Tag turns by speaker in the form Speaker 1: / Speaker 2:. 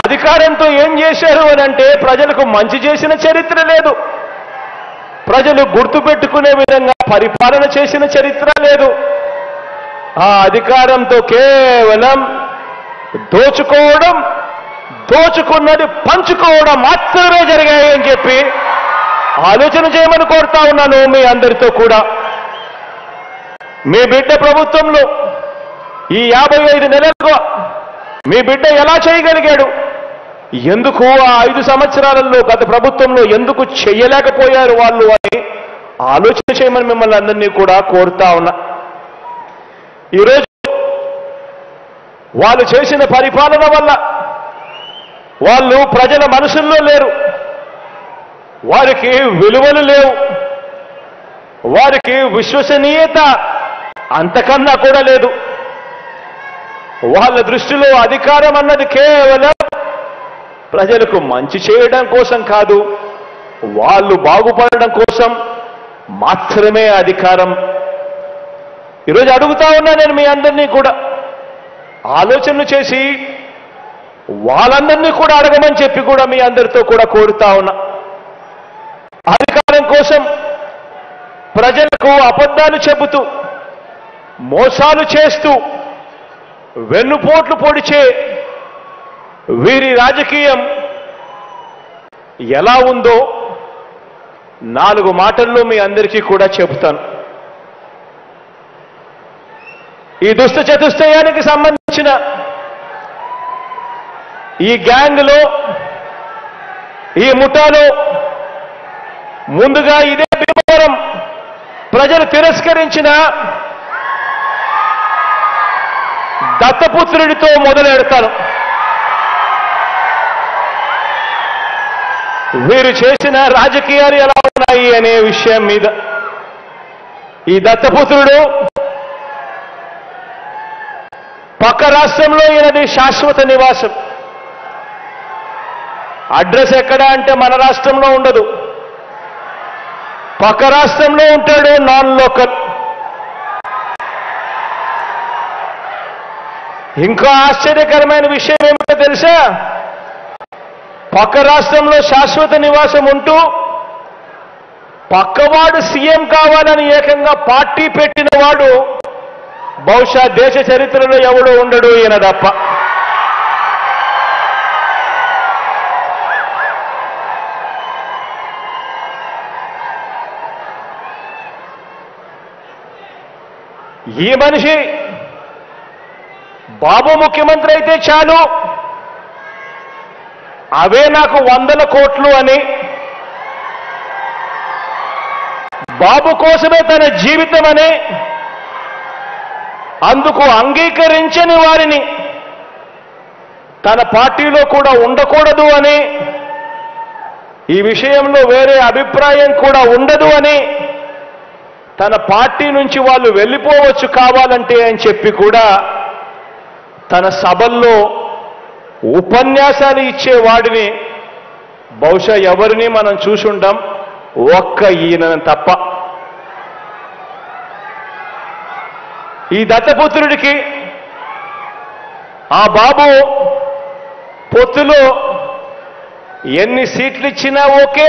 Speaker 1: అధికారంతో ఏం చేశారు అని అంటే ప్రజలకు మంచి చేసిన చరిత్ర లేదు. ప్రజలు గుర్తుపెట్టుకునే విధంగా పరిపాలన చేసిన చరిత్ర లేదు. ఆ అధికారంతో కేవలం దోచుకోవడం, దోచుకున్నది పంచుకోవడం మాత్రమే జరిగాయి అని చెప్పి ఆలోచన చేయమని కోరుతా ఉన్నాను మీ అందరితో కూడా. మీ బిడ్డ ప్రభుత్వంలో ఈ 55 నెలలుగా మీ బిడ్డ ఎలా చేయగలిగాడు? ఎందుకు ఆ 5 సంవత్సరాలలో గత ప్రభుత్వంలో ఎందుకు చేయలేకపోయారు వాళ్ళు అని ఆలోచన చేయమని మిమ్మల్ని అందరినీ కూడా కోరుతా ఉన్నా. ఈరోజు వాళ్ళు చేసిన పరిపాలన వల్ల వాళ్ళు ప్రజల మనసుల్లో లేరు, వారికి విలువలు లేవు, వారికి విశ్వసనీయత అంతకన్నా కూడా లేదు. వాళ్ళ దృష్టిలో అధికారం అన్నది కేవలం ప్రజలకు మంచి చేయడం కోసం కాదు, వాళ్ళు బాగుపడడం కోసం మాత్రమే అధికారం. ఈరోజు అడుగుతా ఉన్నా నేను మీ అందరినీ కూడా ఆలోచనలు చేసి వాళ్ళందరినీ కూడా అడగమని చెప్పి కూడా మీ అందరితో కూడా కోరుతా ఉన్నా. అధికారం కోసం ప్రజలకు అబద్ధాలు చెబుతూ, మోసాలు చేస్తూ, వెన్నుపోట్లు పొడిచే వీరి రాజకీయం ఎలా ఉందో 4 మాటల్లో మీ అందరికీ కూడా చెబుతాను. ఈ దుష్ట చతుష్టయానికి సంబంధించిన ఈ గ్యాంగ్లో, ఈ ముఠాలో ముందుగా ఇదే భీమవరం ప్రజలు తిరస్కరించిన దత్తపుత్రుడితో మొదలెడతాను. వీరు చేసిన రాజకీయాలు ఎలా ఉన్నాయి అనే విషయం మీద. ఈ దత్తపుత్రుడు పక్క రాష్ట్రంలో ఈయనది శాశ్వత నివాసం. అడ్రస్ ఎక్కడ అంటే మన రాష్ట్రంలో ఉండదు, పక్క రాష్ట్రంలో ఉంటాడు, నాన్ లోకల్. ఇంకా ఆశ్చర్యకరమైన విషయం ఏమిటో తెలుసా? పక్క రాష్ట్రంలో శాశ్వత నివాసం ఉంటూ పక్కవాడు సీఎం కావాలని ఏకంగా పార్టీ పెట్టిన వాడు బహుశా దేశ చరిత్రలో ఎవడో ఉండడు, ఈయన తప్ప. ఈ మనిషి బాబు ముఖ్యమంత్రి అయితే చాలు, అవే నాకు 100 కోట్లు అని, బాబు కోసమే తన జీవితం అని, అందుకు అంగీకరించని వారిని తన పార్టీలో కూడా ఉండకూడదు అని, ఈ విషయంలో వేరే అభిప్రాయం కూడా ఉండదు అని, తన పార్టీ నుంచి వాళ్ళు వెళ్ళిపోవచ్చు కావాలంటే అని చెప్పి కూడా తన సభల్లో ఉపన్యాసాలు ఇచ్చేవాడిని బహుశా ఎవరిని మనం చూసుంటాం, ఒక్క ఈయన తప్ప. ఈ దత్తపుత్రుడికి ఆ బాబు పొత్తులో ఎన్ని సీట్లు ఇచ్చినా ఓకే,